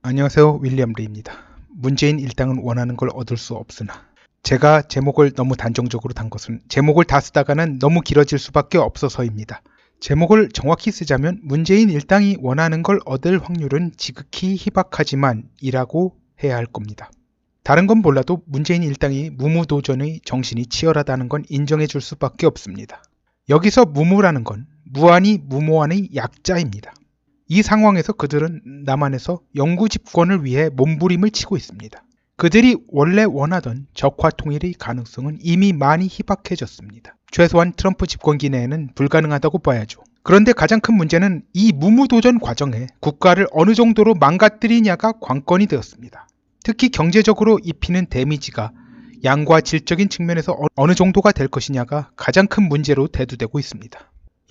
안녕하세요. 윌리엄 레이입니다. 문재인 일당은 원하는 걸 얻을 수 없으나 제가 제목을 너무 단정적으로 단 것은 제목을 다 쓰다가는 너무 길어질 수밖에 없어서입니다. 제목을 정확히 쓰자면 문재인 일당이 원하는 걸 얻을 확률은 지극히 희박하지만 이라고 해야 할 겁니다. 다른 건 몰라도 문재인 일당이 무무도전의 정신이 치열하다는 건 인정해 줄 수밖에 없습니다. 여기서 무무라는 건 무한히 무모한의 약자입니다. 이 상황에서 그들은 남한에서 영구 집권을 위해 몸부림을 치고 있습니다. 그들이 원래 원하던 적화 통일의 가능성은 이미 많이 희박해졌습니다. 최소한 트럼프 집권기 내에는 불가능하다고 봐야죠. 그런데 가장 큰 문제는 이 무무도전 과정에 국가를 어느 정도로 망가뜨리냐가 관건이 되었습니다. 특히 경제적으로 입히는 데미지가 양과 질적인 측면에서 어느 정도가 될 것이냐가 가장 큰 문제로 대두되고 있습니다.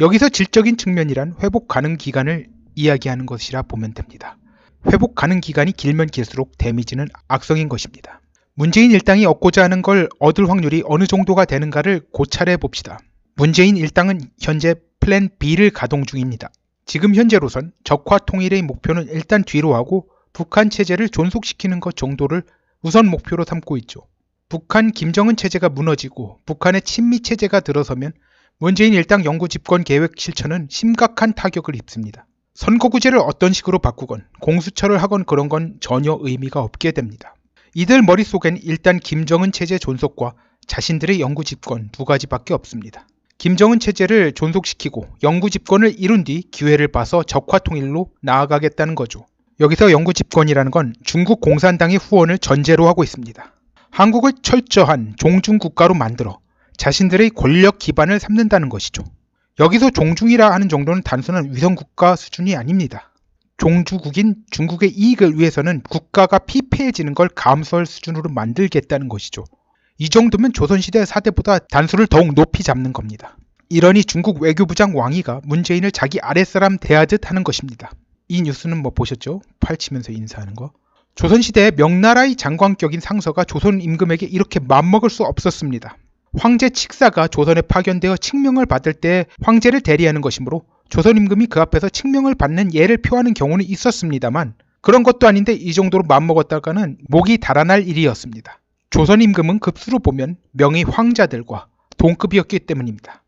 여기서 질적인 측면이란 회복 가능 기간을 이야기하는 것이라 보면 됩니다. 회복 가능 기간이 길면 길수록 데미지는 악성인 것입니다. 문재인 일당이 얻고자 하는 걸 얻을 확률이 어느 정도가 되는가를 고찰해 봅시다. 문재인 일당은 현재 플랜 B를 가동 중입니다. 지금 현재로선 적화 통일의 목표는 일단 뒤로 하고 북한 체제를 존속시키는 것 정도를 우선 목표로 삼고 있죠. 북한 김정은 체제가 무너지고 북한의 친미 체제가 들어서면 문재인 일당 영구 집권 계획 실천은 심각한 타격을 입습니다. 선거구제를 어떤 식으로 바꾸건 공수처를 하건 그런 건 전혀 의미가 없게 됩니다. 이들 머릿속엔 일단 김정은 체제 존속과 자신들의 영구 집권 두 가지밖에 없습니다. 김정은 체제를 존속시키고 영구 집권을 이룬 뒤 기회를 봐서 적화 통일로 나아가겠다는 거죠. 여기서 영구 집권이라는 건 중국 공산당의 후원을 전제로 하고 있습니다. 한국을 철저한 종중국가로 만들어 자신들의 권력 기반을 삼는다는 것이죠. 여기서 종중이라 하는 정도는 단순한 위성국가 수준이 아닙니다. 종주국인 중국의 이익을 위해서는 국가가 피폐해지는 걸 감수할 수준으로 만들겠다는 것이죠. 이 정도면 조선시대 사대보다 단수를 더욱 높이 잡는 겁니다. 이러니 중국 외교부장 왕이가 문재인을 자기 아랫사람 대하듯 하는 것입니다. 이 뉴스는 뭐 보셨죠? 팔치면서 인사하는 거. 조선시대의 명나라의 장관격인 상서가 조선 임금에게 이렇게 맘먹을 수 없었습니다. 황제 칙사가 조선에 파견되어 칙명을 받을 때 황제를 대리하는 것이므로 조선 임금이 그 앞에서 칙명을 받는 예를 표하는 경우는 있었습니다만 그런 것도 아닌데 이 정도로 맘먹었다가는 목이 달아날 일이었습니다. 조선 임금은 급수로 보면 명의 황자들과 동급이었기 때문입니다.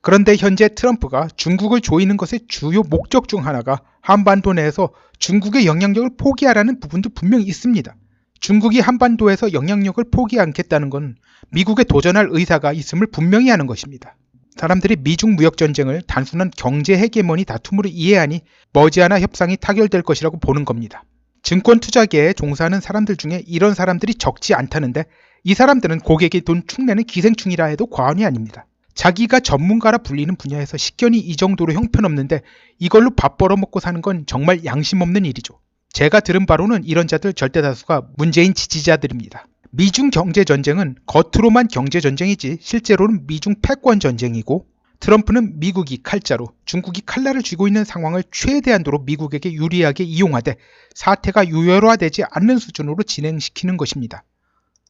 그런데 현재 트럼프가 중국을 조이는 것의 주요 목적 중 하나가 한반도 내에서 중국의 영향력을 포기하라는 부분도 분명히 있습니다. 중국이 한반도에서 영향력을 포기하지 않겠다는 건 미국에 도전할 의사가 있음을 분명히 하는 것입니다. 사람들이 미중 무역전쟁을 단순한 경제 헤게모니 다툼으로 이해하니 머지않아 협상이 타결될 것이라고 보는 겁니다. 증권 투자계에 종사하는 사람들 중에 이런 사람들이 적지 않다는데 이 사람들은 고객의 돈 축내는 기생충이라 해도 과언이 아닙니다. 자기가 전문가라 불리는 분야에서 식견이 이 정도로 형편없는데 이걸로 밥 벌어먹고 사는 건 정말 양심 없는 일이죠. 제가 들은 바로는 이런 자들 절대 다수가 문재인 지지자들입니다. 미중 경제전쟁은 겉으로만 경제전쟁이지 실제로는 미중 패권전쟁이고 트럼프는 미국이 칼자루, 중국이 칼날을 쥐고 있는 상황을 최대한도로 미국에게 유리하게 이용하되 사태가 유혈화되지 않는 수준으로 진행시키는 것입니다.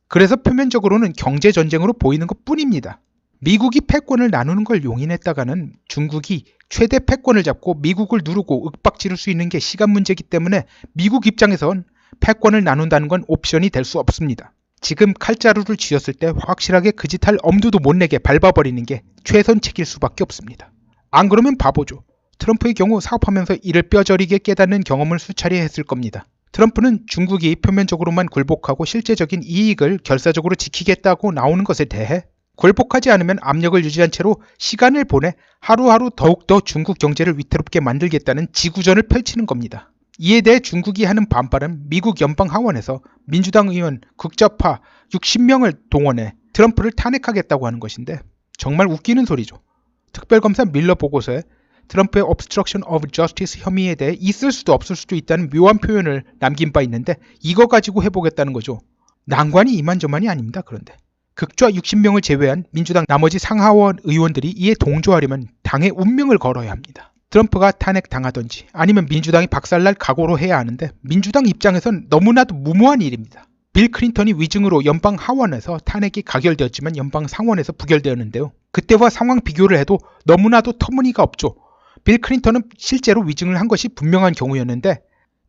그래서 표면적으로는 경제전쟁으로 보이는 것뿐입니다. 미국이 패권을 나누는 걸 용인했다가는 중국이 최대 패권을 잡고 미국을 누르고 윽박지를 수 있는 게 시간 문제이기 때문에 미국 입장에선 패권을 나눈다는 건 옵션이 될 수 없습니다. 지금 칼자루를 쥐었을 때 확실하게 그 짓 할 엄두도 못 내게 밟아버리는 게 최선책일 수밖에 없습니다. 안 그러면 바보죠. 트럼프의 경우 사업하면서 이를 뼈저리게 깨닫는 경험을 수차례 했을 겁니다. 트럼프는 중국이 표면적으로만 굴복하고 실제적인 이익을 결사적으로 지키겠다고 나오는 것에 대해 굴복하지 않으면 압력을 유지한 채로 시간을 보내 하루하루 더욱더 중국 경제를 위태롭게 만들겠다는 지구전을 펼치는 겁니다. 이에 대해 중국이 하는 반발은 미국 연방 하원에서 민주당 의원 극좌파 60명을 동원해 트럼프를 탄핵하겠다고 하는 것인데 정말 웃기는 소리죠. 특별검사 밀러 보고서에 트럼프의 obstruction of justice 혐의에 대해 있을 수도 없을 수도 있다는 묘한 표현을 남긴 바 있는데 이거 가지고 해보겠다는 거죠. 난관이 이만저만이 아닙니다. 그런데 극좌 60명을 제외한 민주당 나머지 상하원 의원들이 이에 동조하려면 당의 운명을 걸어야 합니다. 트럼프가 탄핵당하든지 아니면 민주당이 박살날 각오로 해야 하는데 민주당 입장에선 너무나도 무모한 일입니다. 빌 클린턴이 위증으로 연방 하원에서 탄핵이 가결되었지만 연방 상원에서 부결되었는데요. 그때와 상황 비교를 해도 너무나도 터무니가 없죠. 빌 클린턴은 실제로 위증을 한 것이 분명한 경우였는데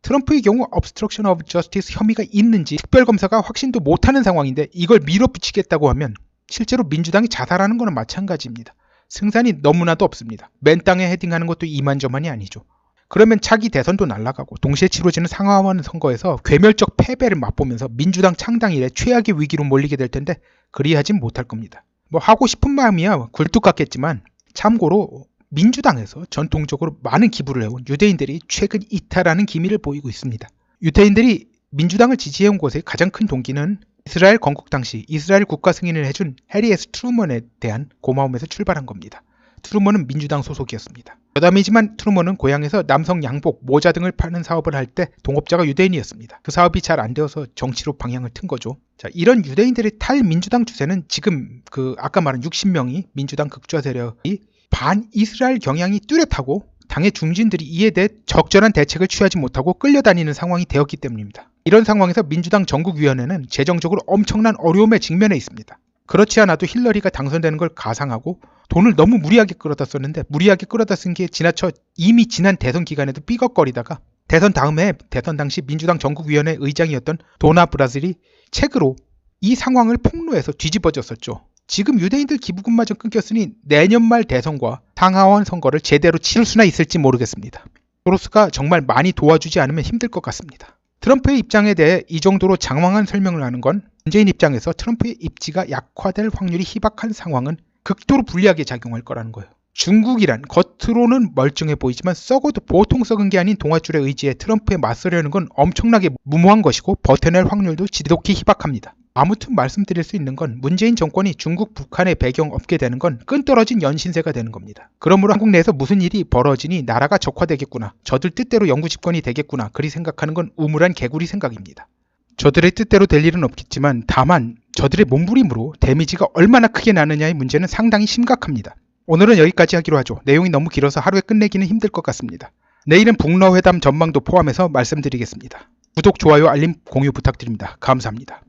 트럼프의 경우 obstruction of justice 혐의가 있는지 특별검사가 확신도 못하는 상황인데 이걸 밀어붙이겠다고 하면 실제로 민주당이 자살하는 거나 마찬가지입니다. 승산이 너무나도 없습니다. 맨 땅에 헤딩하는 것도 이만저만이 아니죠. 그러면 차기 대선도 날아가고 동시에 치러지는 상하원 선거에서 괴멸적 패배를 맛보면서 민주당 창당 이래 최악의 위기로 몰리게 될 텐데 그리하진 못할 겁니다. 뭐 하고 싶은 마음이야 굴뚝 같겠지만 참고로 민주당에서 전통적으로 많은 기부를 해온 유대인들이 최근 이탈하는 기미를 보이고 있습니다. 유대인들이 민주당을 지지해온 것의 가장 큰 동기는 이스라엘 건국 당시 이스라엘 국가 승인을 해준 해리 S. 트루먼에 대한 고마움에서 출발한 겁니다. 트루먼은 민주당 소속이었습니다. 여담이지만 트루먼은 고향에서 남성 양복, 모자 등을 파는 사업을 할 때 동업자가 유대인이었습니다. 그 사업이 잘 안 되어서 정치로 방향을 튼 거죠. 자, 이런 유대인들의 탈민주당 추세는 지금 아까 말한 60명이 민주당 극좌 세력이 반이스라엘 경향이 뚜렷하고 당의 중진들이 이에 대해 적절한 대책을 취하지 못하고 끌려다니는 상황이 되었기 때문입니다. 이런 상황에서 민주당 전국위원회는 재정적으로 엄청난 어려움에 직면해 있습니다. 그렇지 않아도 힐러리가 당선되는 걸 가상하고 돈을 너무 무리하게 끌어다 썼는데 무리하게 끌어다 쓴 게 지나쳐 이미 지난 대선 기간에도 삐걱거리다가 대선 다음에 대선 당시 민주당 전국위원회 의장이었던 도나 브라질이 책으로 이 상황을 폭로해서 뒤집어졌었죠. 지금 유대인들 기부금마저 끊겼으니 내년 말 대선과 상하원 선거를 제대로 치를 수나 있을지 모르겠습니다. 소로스가 정말 많이 도와주지 않으면 힘들 것 같습니다. 트럼프의 입장에 대해 이 정도로 장황한 설명을 하는 건 문재인 입장에서 트럼프의 입지가 약화될 확률이 희박한 상황은 극도로 불리하게 작용할 거라는 거예요. 중국이란 겉으로는 멀쩡해 보이지만 썩어도 보통 썩은 게 아닌 동아줄의 의지에 트럼프에 맞서려는 건 엄청나게 무모한 것이고 버텨낼 확률도 지독히 희박합니다. 아무튼 말씀드릴 수 있는 건 문재인 정권이 중국, 북한의 배경 업게 되는 건 끈떨어진 연신세가 되는 겁니다. 그러므로 한국 내에서 무슨 일이 벌어지니 나라가 적화되겠구나, 저들 뜻대로 영구 집권이 되겠구나 그리 생각하는 건 우물한 개구리 생각입니다. 저들의 뜻대로 될 일은 없겠지만 다만 저들의 몸부림으로 데미지가 얼마나 크게 나느냐의 문제는 상당히 심각합니다. 오늘은 여기까지 하기로 하죠. 내용이 너무 길어서 하루에 끝내기는 힘들 것 같습니다. 내일은 북러 회담 전망도 포함해서 말씀드리겠습니다. 구독, 좋아요, 알림, 공유 부탁드립니다. 감사합니다.